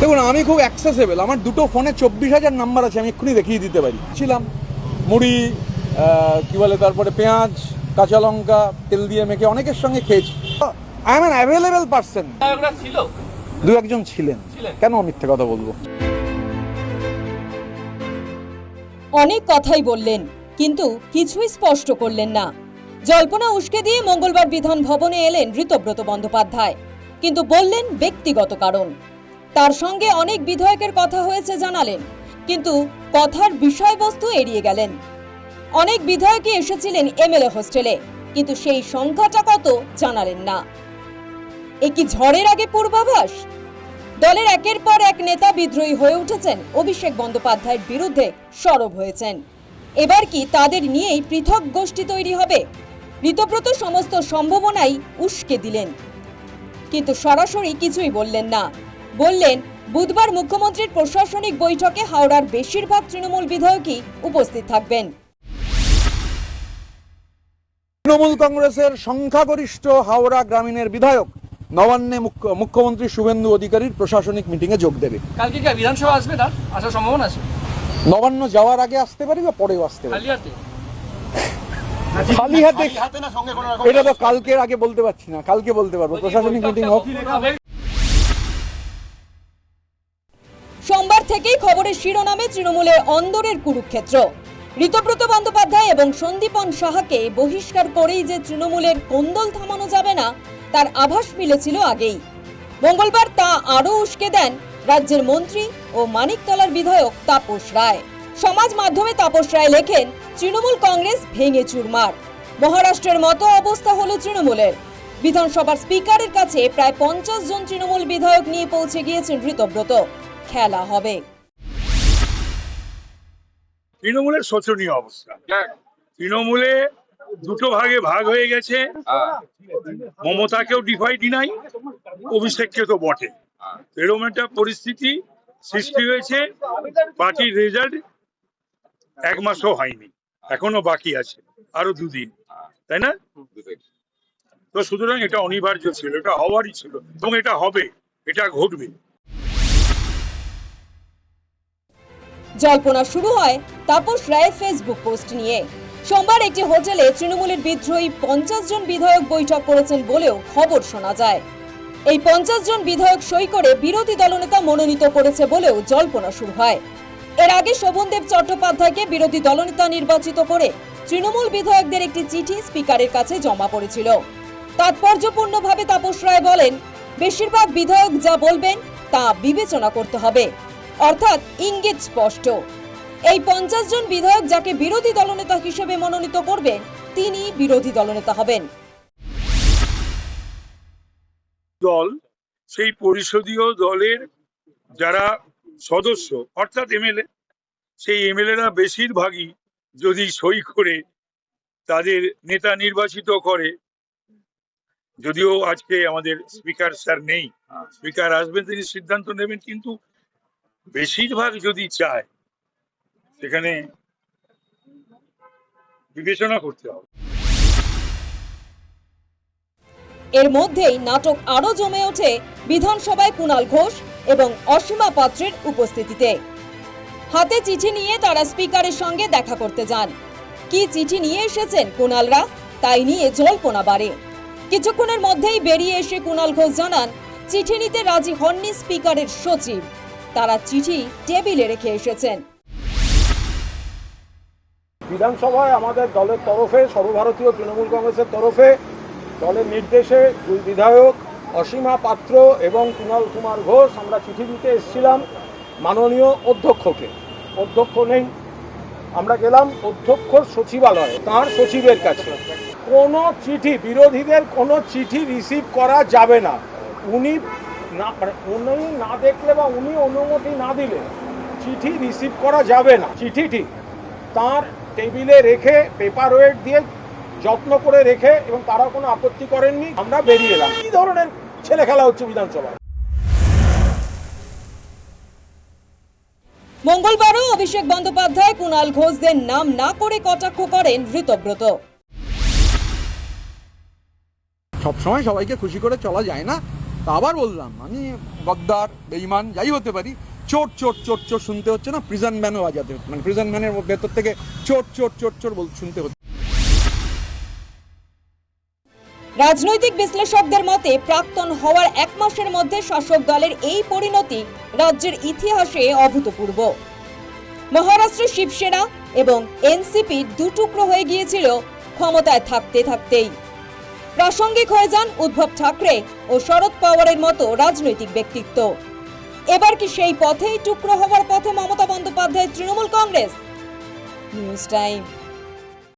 দেখুন, আমি খুব অ্যাক্সেসেবল। আমার দুটো ফোনে 24,000 নাম্বার আছে, আমি এক্ষুনি দেখিয়ে দিতে পারি। ছিলাম মুড়ি, কি বলে, তারপরে পেঁয়াজ, কাঁচা লঙ্কা তেল দিয়ে মেখে অনেকের সঙ্গে খেয়েছি। I am an available person. ছিল দু একজন ছিলেন, কেন মিথ্যে কথা বলবো। অনেক কথাই বললেন, কিন্তু কিছুই স্পষ্ট করলেন না। জল্পনা উস্কে দিয়ে মঙ্গলবার বিধান ভবনে এলেন ঋতব্রত বন্দ্যোপাধ্যায়, কিন্তু বললেন ব্যক্তিগত কারণ। তার সঙ্গে অনেক বিধায়কের কথা হয়েছে জানালেন, কিন্তু কথার বিষয়বস্তু এড়িয়ে গেলেন। অনেক বিধায়কই এসেছিলেন এমএলএ হোস্টেলে, কিন্তু সেই সংখ্যাটা কত জানালেন না। এ কি ঝড়ের আগে পূর্বাভাস? দলের একের পর এক নেতা বিদ্রোহী হয়ে উঠেছেন, অভিষেক বন্দ্যোপাধ্যায়ের বিরুদ্ধে সরব হয়েছেন। এবার কি তাদের নিয়েই পৃথক গোষ্ঠী তৈরি হবে? ঋতব্রত সমস্ত সম্ভাবনাই উস্কে দিলেন, কিন্তু সরাসরি কিছুই বললেন না। বললেন বুধবার মুখ্যমন্ত্রীর প্রশাসনিক বৈঠকে হাওড়ার বেশিরভাগ তৃণমূল বিধায়কই উপস্থিত থাকবেন। তৃণমূল কংগ্রেসের সংখ্যাগরিষ্ঠ হাওড়া গ্রামীণের বিধায়ক নবান্নে মুখ্যমন্ত্রী শুভেন্দু অধিকারীর প্রশাসনিক মিটিংয়ে যোগ দেবে। কালকে কি বিধানসভা আসবে? তার আসার সম্ভাবনা আছে? নবান্ন যাওয়ার আগে আসতে পারি বা পরেও আসতে পারি। খালি হাতে এটা তো কালকের আগে বলতে পারছি না, কালকে বলতে পারবো। প্রশাসনিক মিটিং হোক। সোমবার থেকেই খবরের শিরোনামে তৃণমূলের অন্দরের কুরুক্ষেত্র। ঋতব্রত বন্দ্যোপাধ্যায় এবং সন্দীপন সাহাকে বহিষ্কার করেই যে তৃণমূলের কোন্দল থামানো যাবে না, তার আভাস মিলেছিল আগেই। মঙ্গলবার তা আরও উস্কে দেন রাজ্যের মন্ত্রী ও মানিকতলার বিধায়ক তাপস রায়। সমাজ মাধ্যমে তাপস রায় লেখেন, তৃণমূল কংগ্রেস ভেঙে চুরমার। মহারাষ্ট্রের মতো অবস্থা হলো তৃণমূলের। বিধানসভার স্পিকারের কাছে প্রায় 50 জন তৃণমূল বিধায়ক নিয়ে পৌঁছে গিয়েছেন ঋতব্রত। খেলা হবে। তৃণমূলের শোচনীয় অবস্থা। তৃণমূলে দুটো ভাগে ভাগ হয়ে গেছে। মমতাকেও ডিনাই, অভিষেককে তো বটে। এরকম একটা পরিস্থিতি সৃষ্টি হয়েছে। পার্টির রেজাল্ট 1 মাসও হয়নি, এখনো বাকি আছে আরো 2 দিন, তাই না? তো সুতরাং এটা অনিবার্য ছিল, এটা হওয়ারই ছিল এবং এটা হবে, এটা ঘটবে। জল্পনা শুরু হয় তাপস রায়ের ফেসবুক পোস্ট নিয়ে। সোমবার একটি হোটেলে তৃণমূলের বিদ্রোহী 50 জন বিধায়ক বৈঠক করেছেন বলেও খবর শোনা যায়। এই 50 জন বিধায়ক সই করে বিরোধী দলনেতা মনোনীত করেছে বলেও জল্পনা শুরু হয়। এর আগে শোভনদেব চট্টোপাধ্যায়কে বিরোধী দলনেতা নির্বাচিত করে তৃণমূল বিধায়কদের একটি চিঠি স্পিকারের কাছে জমা পড়েছিল। তাৎপর্যপূর্ণভাবে তাপস রায় বলেন, বেশিরভাগ বিধায়ক যা বলবেন তা বিবেচনা করতে হবে, অর্থাৎ ইঙ্গিত স্পষ্ট। এই 50 জন বিধায়ক যাকে বিরোধী দলনেতা হিসেবে মনোনীত করবেন, তিনি বিরোধী দলনেতা হবেন। দল, সেই পরিষদীয় দলের যারা সদস্য অর্থাৎ এমএলএ, সেই এমএলএরা বেশিরভাগই যদি সই করে তাদের নেতা নির্বাচিত করে, যদিও আজকে আমাদের স্পিকার স্যার নেই, স্পিকার আসবেন, তিনি সিদ্ধান্ত নেবেন, কিন্তু বেশিরভাগ যদি চায় সেখানে বিবেচনা করতে হবে। এর মধ্যেই নাটক আরো জমে ওঠে বিধানসভায় কুণাল ঘোষ এবং অসীমা পাত্রের উপস্থিতিতে। হাতে চিঠি নিয়ে তারা স্পিকারের সঙ্গে দেখা করতে যান। কি চিঠি নিয়ে এসেছেন কুণালরা, তাই নিয়ে জল্পনা বাড়ে। কিছুক্ষণের মধ্যেই বেরিয়ে এসে কুণাল ঘোষ জানান, চিঠি নিতে রাজি হননি স্পিকারের সচিব। তারা চিঠি টেবিলে রেখে এসেছেন। বিধানসভায় আমাদের দলের তরফে, সর্বভারতীয় তৃণমূল কংগ্রেসের তরফে দলের নির্দেশে 2 বিধায়ক অসীমা পাত্র এবং কুণাল কুমার ঘোষ আমরা চিঠি দিতে এসেছিলাম মাননীয় অধ্যক্ষকে। অধ্যক্ষ নেই, আমরা গেলাম অধ্যক্ষর সচিবালয়ে, তাঁর সচিবের কাছে। কোনো চিঠি, বিরোধীদের কোনো চিঠি রিসিভ করা যাবে না। উনি না দেখলে বা উনি অনুমতি না দিলে চিঠি রিসিভ করা যাবে না। চিঠিটি তাঁর টেবিলে রেখে পেপার ওয়েট দিয়ে যত্ন করে রেখে, এবং তারা কোনো আপত্তি করেননি। আমরা বেরিয়ে এলাম। কি ধরনের ছেলে খেলা হচ্ছে বিধানসভায়? মঙ্গলবারও অভিষেক বন্দ্যোপাধ্যায় কুণাল ঘোষদের নাম না করে কটাক্ষ করেন ঋতব্রত। সবসময় সবাইকে খুশি করে চলা যায় না। তা আবার বললাম, আমি গদ্দার বেঈমান যাই হতে পারি, চোট চোট চোট চোট শুনতে হচ্ছে না, প্রিজন ভ্যানও বাজাতে হচ্ছে, মানে প্রিজন ভ্যানের ভেতর থেকে চোট চোট চোট চোট শুনতে হচ্ছে। রাজনৈতিক বিশ্লেষকদের মতে প্রাক্তন হওয়ার 1 মাসের মধ্যে শাসক দলের এই পরিণতি রাজ্যের ইতিহাসে অভূতপূর্ব। মহারাষ্ট্রে শিবসেনা এবং এনসিপি দুটুকরো হয়ে গিয়েছিল ক্ষমতায় থাকতে থাকতেই। প্রাসঙ্গিক হয়ে যান উদ্ধব ঠাকরে ও শরদ পাওয়ারের মতো রাজনৈতিক ব্যক্তিত্ব। এবার কি সেই পথেই টুকরো হওয়ার পথে মমতা বন্দ্যোপাধ্যায়ের তৃণমূল কংগ্রেস? News time.